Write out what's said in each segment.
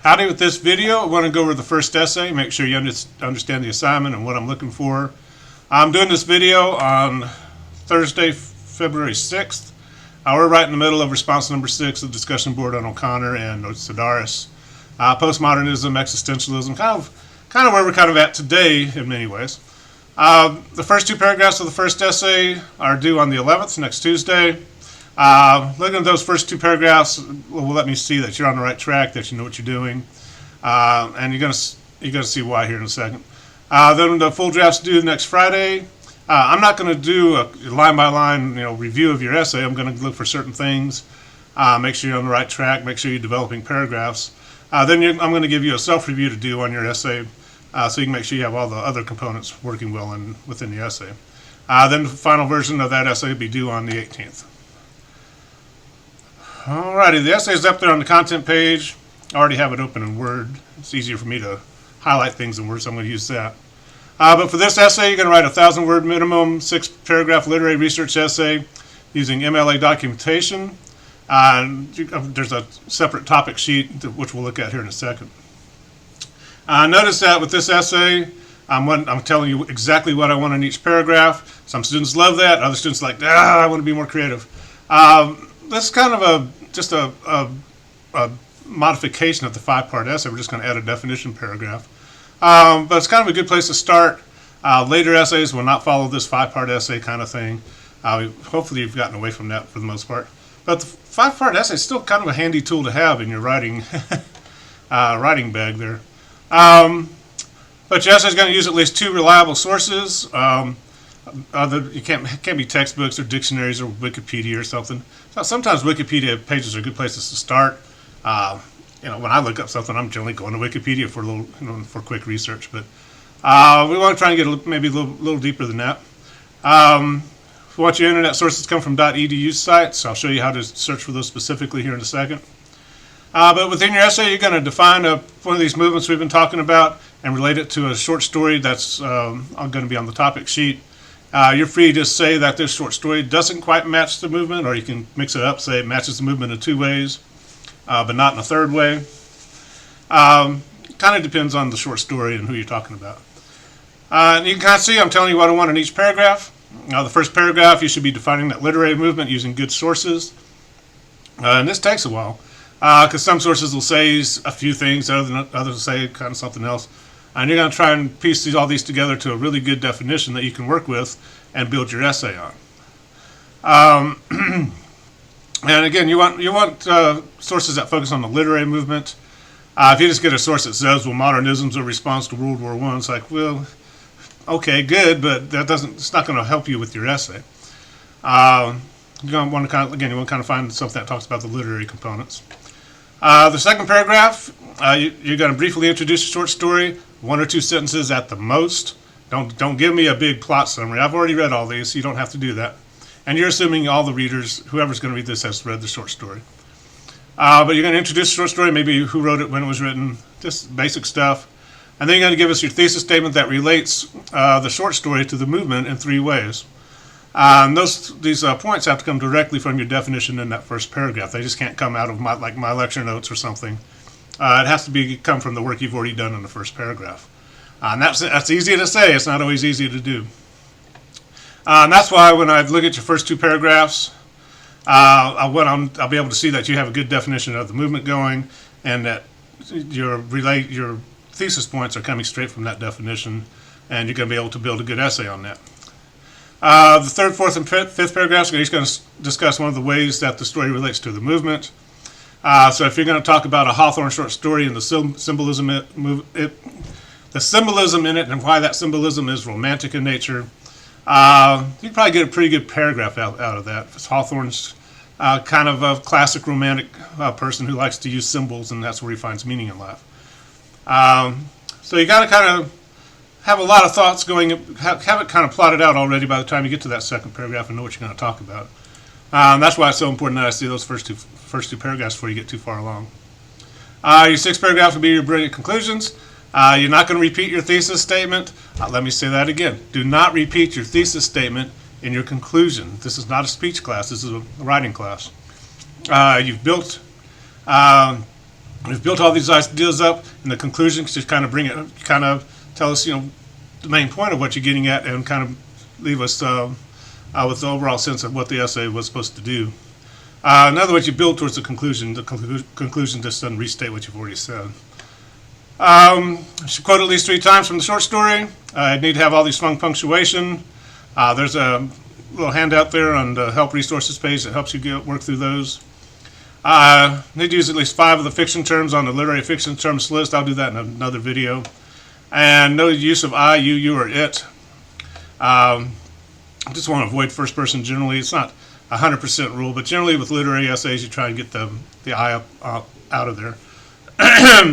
Howdy. With this video, I want to go over the first essay, make sure you understand the assignment and what I'm looking for. I'm doing this video on Thursday, February 6th. We're right in the middle of response number 6 of the discussion board on O'Connor and Sedaris. Postmodernism, existentialism, kind of where we're kind of at today in many ways. The first two paragraphs of the first essay are due on the 11th, next Tuesday. Looking at those first two paragraphs will let me see that you're on the right track, that you know what you're doing, and you're gonna see why here in a second. Then the full draft's due next Friday. I'm not going to do a line-by-line review of your essay. I'm going to look for certain things, make sure you're on the right track, make sure you're developing paragraphs. Then I'm going to give you a self-review to do on your essay, so you can make sure you have all the other components working well within the essay. Then the final version of that essay will be due on the 18th. Alrighty, the essay is up there on the content page. I already have it open in Word. It's easier for me to highlight things in Word, so I'm going to use that. But for this essay, you're going to write a 1,000-word minimum, 6-paragraph literary research essay using MLA documentation. There's a separate topic sheet which we'll look at here in a second. Notice that with this essay, I'm telling you exactly what I want in each paragraph. Some students love that. Other students are like, I want to be more creative. This is kind of just a modification of the 5-part essay. We're just going to add a definition paragraph. But it's kind of a good place to start. Later essays will not follow this 5-part essay kind of thing. Hopefully you've gotten away from that for the most part. But the 5-part essay is still kind of a handy tool to have in your writing writing bag there. But your essay is going to use at least 2 reliable sources. You can't be textbooks or dictionaries or Wikipedia or something. So sometimes Wikipedia pages are good places to start. When I look up something, I'm generally going to Wikipedia for a little, for quick research. But we want to try and get maybe a little deeper than that. If you want your internet sources come from .edu sites, I'll show you how to search for those specifically here in a second. But within your essay, you're going to define one of these movements we've been talking about and relate it to a short story that's going to be on the topic sheet. You're free to say that this short story doesn't quite match the movement, or you can mix it up, say it matches the movement in 2 ways. But not in a 3rd way. Kind of depends on the short story and who you're talking about. And you can kind of see I'm telling you what I want in each paragraph. The first paragraph, you should be defining that literary movement using good sources. And this takes a while, because some sources will say a few things, others will say kind of something else. And you're going to try and piece all these together to a really good definition that you can work with and build your essay on. And again, you want sources that focus on the literary movement. If you just get a source that says, "Well, modernism's a response to World War I," it's like, well, okay, good, but it's not going to help you with your essay. You're going to want to find something that talks about the literary components. The second paragraph, you're going to briefly introduce a short story, 1 or 2 sentences at the most. Don't give me a big plot summary. I've already read all these, so you don't have to do that. And you're assuming all the readers, whoever's going to read this, has read the short story. But you're going to introduce the short story, maybe who wrote it, when it was written, just basic stuff. And then you're going to give us your thesis statement that relates the short story to the movement in 3 ways. These points have to come directly from your definition in that first paragraph. They just can't come out of my lecture notes or something. It has to come from the work you've already done in the first paragraph. And that's easy to say. It's not always easy to do. And that's why when I look at your first 2 paragraphs, I'll be able to see that you have a good definition of the movement going, and that your thesis points are coming straight from that definition, and you're going to be able to build a good essay on that. The 3rd, 4th, and 5th paragraphs are each going to discuss one of the ways that the story relates to the movement. So if you're going to talk about a Hawthorne short story and the symbolism in it and why that symbolism is romantic in nature, you'd probably get a pretty good paragraph out of that. It's Hawthorne's kind of a classic romantic person who likes to use symbols, and that's where he finds meaning in life. So you got to kind of have a lot of thoughts going, have it kind of plotted out already by the time you get to that 2nd paragraph and know what you're going to talk about. That's why it's so important that I see those first two paragraphs before you get too far along. Your 6th paragraph will be your brilliant conclusions. You're not going to repeat your thesis statement. Let me say that again. Do not repeat your thesis statement in your conclusion. This is not a speech class. This is a writing class. You've built We've built all these ideas up, and the conclusion just kind of bring it, kind of tell us, the main point of what you're getting at, and kind of leave us with the overall sense of what the essay was supposed to do. In other words, you build towards the conclusion. The conclusion just doesn't restate what you've already said. I should quote at least 3 times from the short story. I need to have all these fun punctuation. There's a little handout there on the help resources page that helps you work through those. Need to use at least 5 of the fiction terms on the literary fiction terms list. I'll do that in another video. And no use of I, you, or it. I just want to avoid first person generally. It's not a 100% rule, but generally with literary essays, you try and get the I out of there.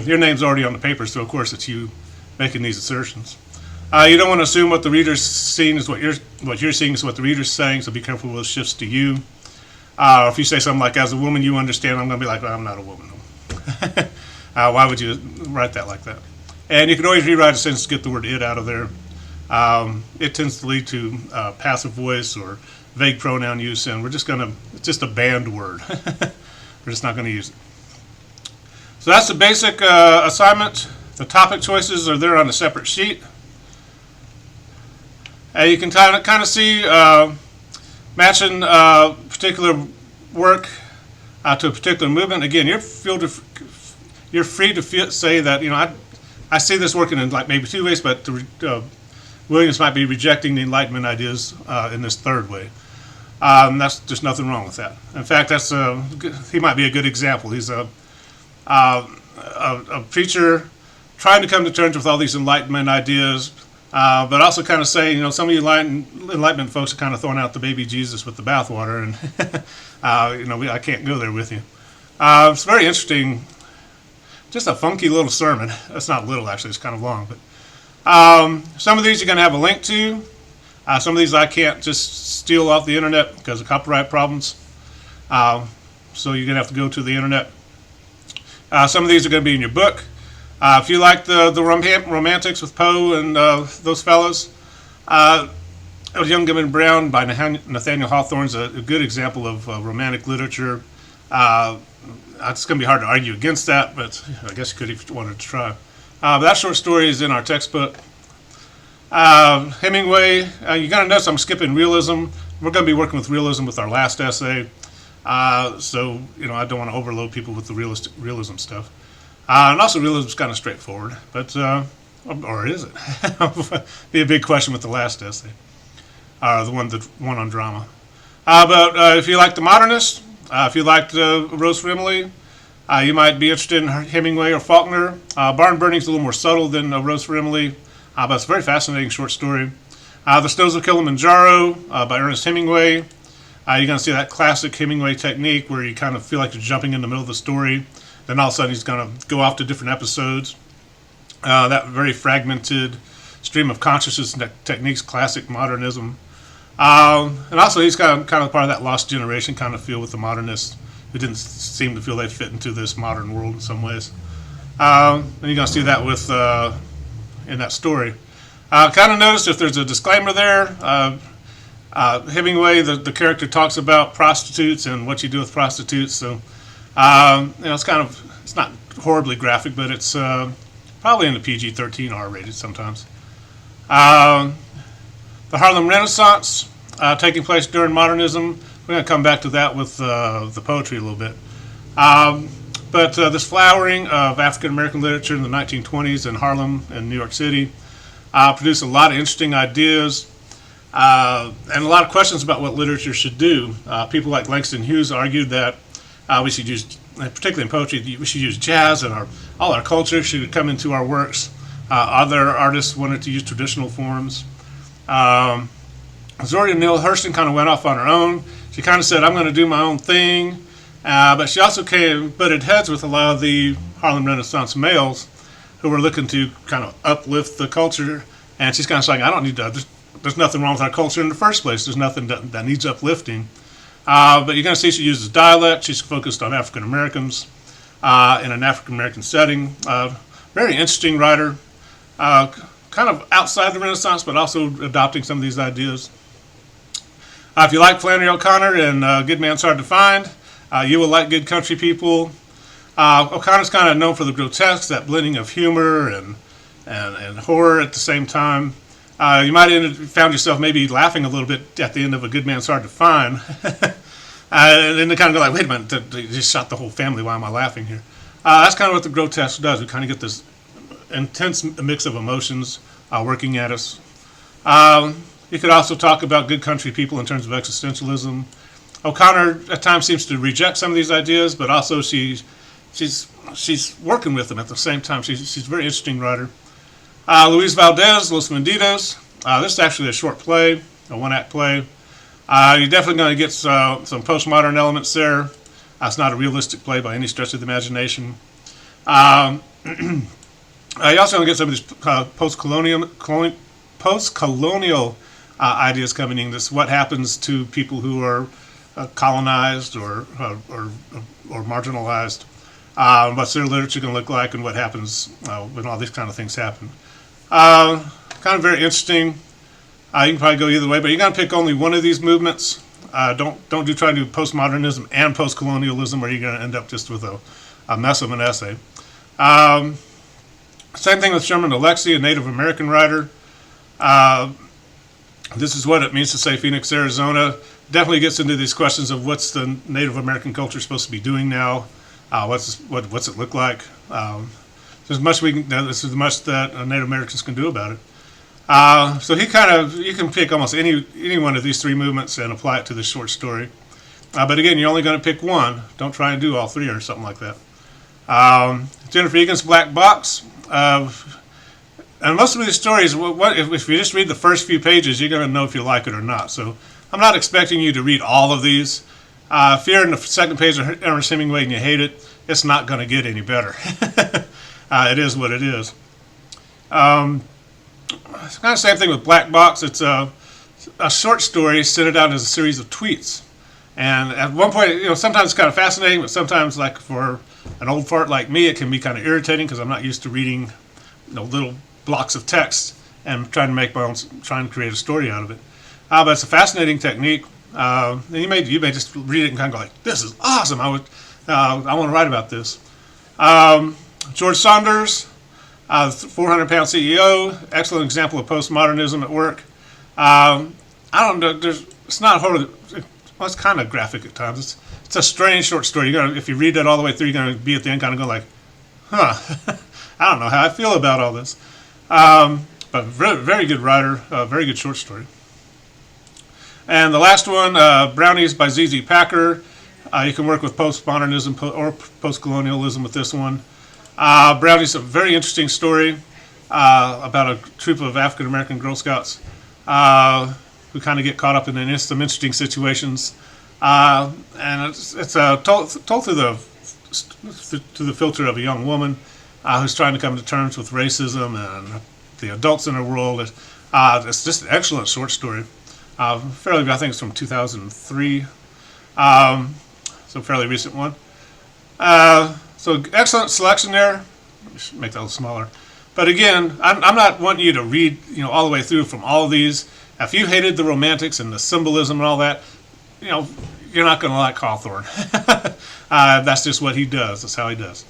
Your name's already on the paper, so of course it's you making these assertions. You don't want to assume what the reader's seeing is what you're seeing is what the reader's saying, so be careful with shifts to you. If you say something like, as a woman you understand, I'm going to be like, well, I'm not a woman. Why would you write that like that? And you can always rewrite a sentence to get the word it out of there. It tends to lead to passive voice or vague pronoun use, and it's just a banned word. We're just not going to use it. So that's the basic assignment. The topic choices are there on a separate sheet. You can kind of see matching particular work to a particular movement. Again, you're free to say that, I see this working in like maybe 2 ways, but Williams might be rejecting the Enlightenment ideas in this 3rd way. That's just nothing wrong with that. In fact, he might be a good example. He's a preacher trying to come to terms with all these Enlightenment ideas, but also kind of saying, some of you Enlightenment folks are kind of throwing out the baby Jesus with the bathwater, and I can't go there with you. It's very interesting. Just a funky little sermon. It's not little, actually. It's kind of long, but some of these you're going to have a link to. Some of these I can't just steal off the internet because of copyright problems. So you're going to have to go to the internet. Some of these are going to be in your book. If you like the Romantics with Poe and those fellows, Young Gibbon Brown by Nathaniel Hawthorne is a good example of romantic literature. It's going to be hard to argue against that, but I guess you could if you wanted to try. But that short story is in our textbook. Hemingway, you're going to notice I'm skipping realism. We're going to be working with realism with our last essay. So, I don't want to overload people with the realism stuff. And also realism is kind of straightforward, but, or is it? Be a big question with the last essay, the one on drama. But if you like the modernists, if you liked Rose Rimley, you might be interested in Hemingway or Faulkner. Barn Burning's a little more subtle than Rose Rimley, but it's a very fascinating short story. The Snows of Kilimanjaro by Ernest Hemingway. You're going to see that classic Hemingway technique where you kind of feel like you're jumping in the middle of the story. Then all of a sudden he's going to go off to different episodes. That very fragmented stream of consciousness techniques, classic modernism. And also he's kind of part of that lost generation kind of feel with the modernists who didn't seem to feel they fit into this modern world in some ways. And you're going to see that with in that story. Kind of notice if there's a disclaimer there. Hemingway, the character talks about prostitutes and what you do with prostitutes. So it's not horribly graphic, but it's probably in the PG-13 R-rated sometimes. The Harlem Renaissance, taking place during modernism. We're going to come back to that with the poetry a little bit. But this flowering of African American literature in the 1920s in Harlem and New York City produced a lot of interesting ideas and a lot of questions about what literature should do. People like Langston Hughes argued that we should use, particularly in poetry, we should use jazz and all our culture should come into our works. Other artists wanted to use traditional forms. Zora Neale Hurston kind of went off on her own. She kind of said, I'm going to do my own thing. But she also butted heads with a lot of the Harlem Renaissance males who were looking to kind of uplift the culture. And she's kind of saying, I don't need to, there's nothing wrong with our culture in the first place. There's nothing that needs uplifting. But you're going to see she uses dialect. She's focused on African Americans in an African American setting. Very interesting writer. Kind of outside the Renaissance, but also adopting some of these ideas. If you like Flannery O'Connor and Good Man's Hard to Find, you will like Good Country People. O'Connor's kind of known for the grotesque, that blending of humor and horror at the same time. You might have found yourself maybe laughing a little bit at the end of A Good Man's Hard to Find. And then they kind of go like, wait a minute, they just shot the whole family, why am I laughing here? That's kind of what the grotesque does. We kind of get this intense mix of emotions working at us. You could also talk about Good Country People in terms of existentialism. O'Connor at times seems to reject some of these ideas, but also she's working with them at the same time. She's a very interesting writer. Luis Valdez, Los Bandidos. This is actually a short play, a one-act play. You're definitely going to get some postmodern elements there. It's not a realistic play by any stretch of the imagination. You also going to get some of these post-colonial ideas coming in. This what happens to people who are colonized or marginalized. What's their literature going to look like, and what happens when all these kind of things happen. Kind of very interesting. You can probably go either way, but you're going to pick only one of these movements. Don't try to do postmodernism and postcolonialism, or you're going to end up just with a mess of an essay. Same thing with Sherman Alexie, a Native American writer. This is what it means to say Phoenix, Arizona. Definitely gets into these questions of what's the Native American culture supposed to be doing now. What's it look like? There's much this is much that Native Americans can do about it. So you can pick almost any one of these three movements and apply it to this short story. But again, you're only going to pick one. Don't try and do all three or something like that. Jennifer Egan's Black Box. And most of these stories, if you just read the first few pages, you're going to know if you like it or not. So I'm not expecting you to read all of these. If you're in the second page of Ernest Hemingway and you hate it, it's not going to get any better. It is what it is. It's kind of the same thing with Black Box. It's a short story sent out as a series of tweets. And at one point, sometimes it's kind of fascinating, but sometimes, like for an old fart like me, it can be kind of irritating because I'm not used to reading little blocks of text and trying to create a story out of it. But it's a fascinating technique. You may just read it and kind of go like, "This is awesome! I want to write about this." George Saunders, 400-pound CEO, excellent example of postmodernism at work. I don't know. It's not horror. It's kind of graphic at times. It's a strange short story. If you read that all the way through, you're going to be at the end kind of go like, "Huh, I don't know how I feel about all this." But very good writer, very good short story. And the last one, Brownies by Z.Z. Packer. You can work with postmodernism or postcolonialism with this one. Brownies, a very interesting story about a troop of African American Girl Scouts who kind of get caught up in some interesting situations. And it's told through the filter of a young woman who's trying to come to terms with racism and the adults in her world. It's just an excellent short story. I think it's from 2003. So fairly recent one. So excellent selection there. Let me make that a little smaller. But again, I'm not wanting you to read all the way through from all of these. If you hated the romantics and the symbolism and all that, you're not going to like Hawthorne. That's just what he does. That's how he does.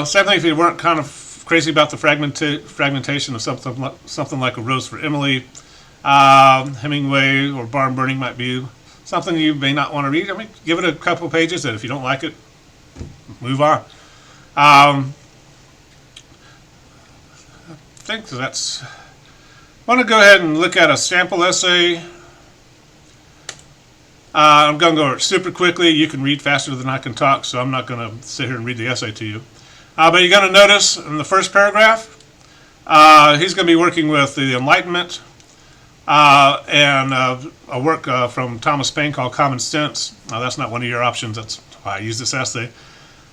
Same thing if you weren't kind of crazy about the fragmentation of something like A Rose for Emily. Hemingway or Barn Burning might be something you may not want to read. Give it a couple of pages, and if you don't like it, move on. I think that's... I want to go ahead and look at a sample essay. I'm going to go over it super quickly. You can read faster than I can talk, so I'm not going to sit here and read the essay to you. But you're going to notice in the first paragraph, he's going to be working with the Enlightenment and a work from Thomas Paine called Common Sense. That's not one of your options. That's why I use this essay.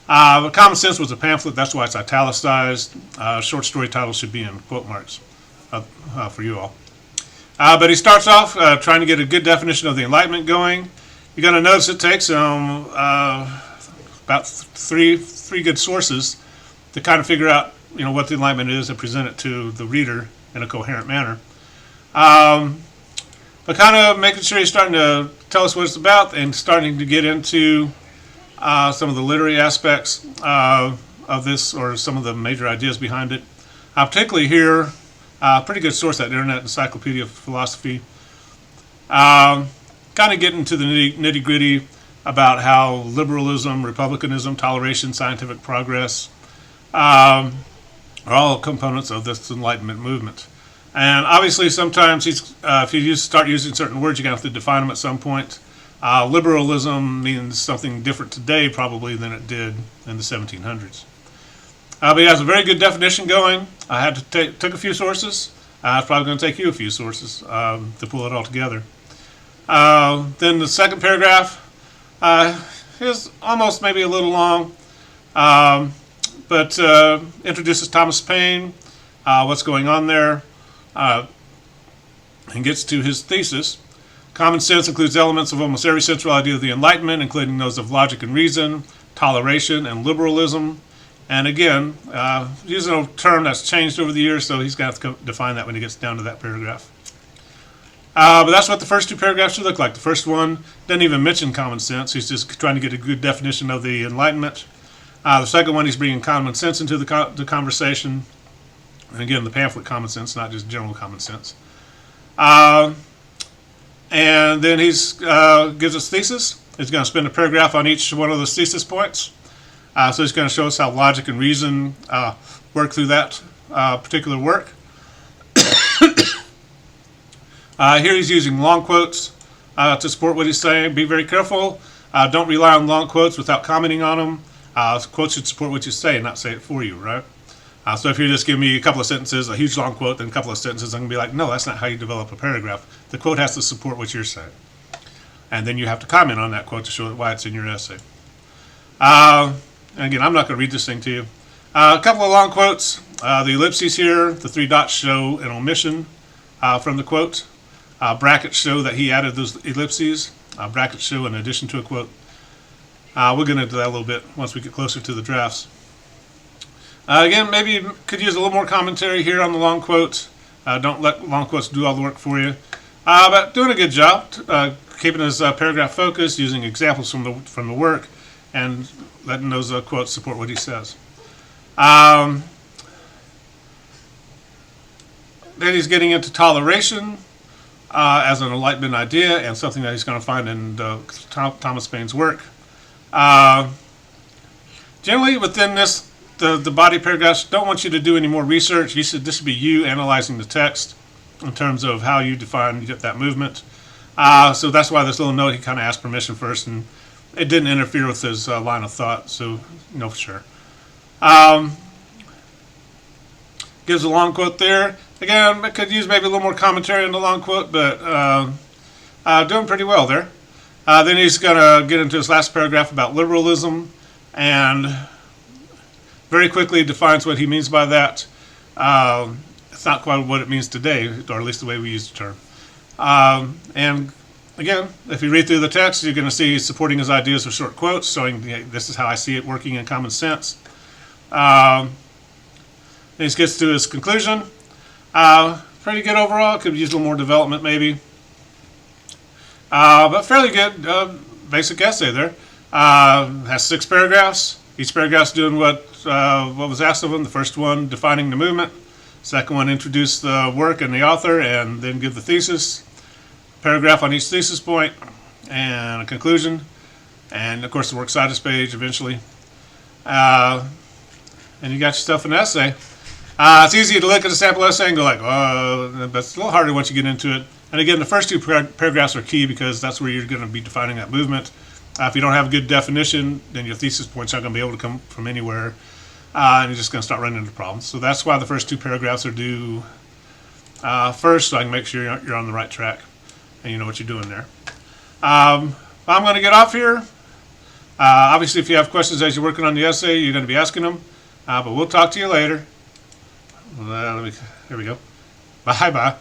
But Common Sense was a pamphlet. That's why it's italicized. Short story titles should be in quote marks for you all. But he starts off trying to get a good definition of the Enlightenment going. You're going to notice it takes about three good sources to kind of figure out what the Enlightenment is and present it to the reader in a coherent manner. But kind of making sure he's starting to tell us what it's about and starting to get into some of the literary aspects of this, or some of the major ideas behind it. Particularly here, pretty good source, that Internet Encyclopedia of Philosophy. Kind of getting into the nitty gritty about how liberalism, republicanism, toleration, scientific progress are all components of this Enlightenment movement. And obviously sometimes if you start using certain words, you're going to have to define them at some point. Liberalism means something different today probably than it did in the 1700s. But he has a very good definition going. I had to took a few sources. It's probably going to take you a few sources to pull it all together. Then the second paragraph is almost maybe a little long, but introduces Thomas Paine, what's going on there, and gets to his thesis. Common sense includes elements of almost every central idea of the Enlightenment, including those of logic and reason, toleration, and liberalism. And again, using a term that's changed over the years, so he's got to define that when he gets down to that paragraph. But that's what the first two paragraphs should look like. The first one doesn't even mention common sense. He's just trying to get a good definition of the Enlightenment. The second one, he's bringing common sense into the conversation. And again, the pamphlet common sense, not just general common sense. And then he gives us thesis. He's going to spend a paragraph on each one of those thesis points. So he's going to show us how logic and reason work through that particular work. Here he's using long quotes to support what he's saying. Be very careful. Don't rely on long quotes without commenting on them. Quotes should support what you say and not say it for you, right? So if you just give me a couple of sentences, a huge long quote, then a couple of sentences, I'm going to be like, no, that's not how you develop a paragraph. The quote has to support what you're saying. And then you have to comment on that quote to show why it's in your essay. Again, I'm not going to read this thing to you. A couple of long quotes. The ellipses here, the three dots show an omission from the quote. Brackets show that he added those ellipses. Brackets show an addition to a quote. We'll get into that a little bit once we get closer to the drafts. Again, maybe you could use a little more commentary here on the long quotes. Don't let long quotes do all the work for you. But doing a good job, keeping his paragraph focused, using examples from the work, and letting those quotes support what he says. Then he's getting into toleration as an Enlightenment idea and something that he's going to find in Thomas Paine's work. Generally, within this, the body paragraphs don't want you to do any more research. This should be you analyzing the text in terms of how you define that movement. So that's why this little note, he kind of asked permission first, and it didn't interfere with his line of thought, so you know for sure. Gives a long quote there. Again, I could use maybe a little more commentary on the long quote, but doing pretty well there. Then he's going to get into his last paragraph about liberalism, and very quickly defines what he means by that. It's not quite what it means today, or at least the way we use the term. And again, if you read through the text, you're going to see he's supporting his ideas with short quotes, showing this is how I see it working in common sense. Then he gets to his conclusion. Pretty good overall. Could use a little more development maybe. But fairly good basic essay there. Has 6 paragraphs. Each paragraph's doing what was asked of him. The first one, defining the movement. Second one, introduce the work and the author, and then give the thesis. Paragraph on each thesis point, and a conclusion. And, of course, the works citus page eventually. And you got yourself an essay. It's easy to look at a sample essay and go like, oh, but it's a little harder once you get into it. And again, the first 2 paragraphs are key because that's where you're going to be defining that movement. If you don't have a good definition, then your thesis points aren't going to be able to come from anywhere, and you're just going to start running into problems. So that's why the first 2 paragraphs are due first, so I can make sure you're on the right track and you know what you're doing there. I'm going to get off here. Obviously, if you have questions as you're working on the essay, you're going to be asking them, but we'll talk to you later. Here we go. Bye-bye.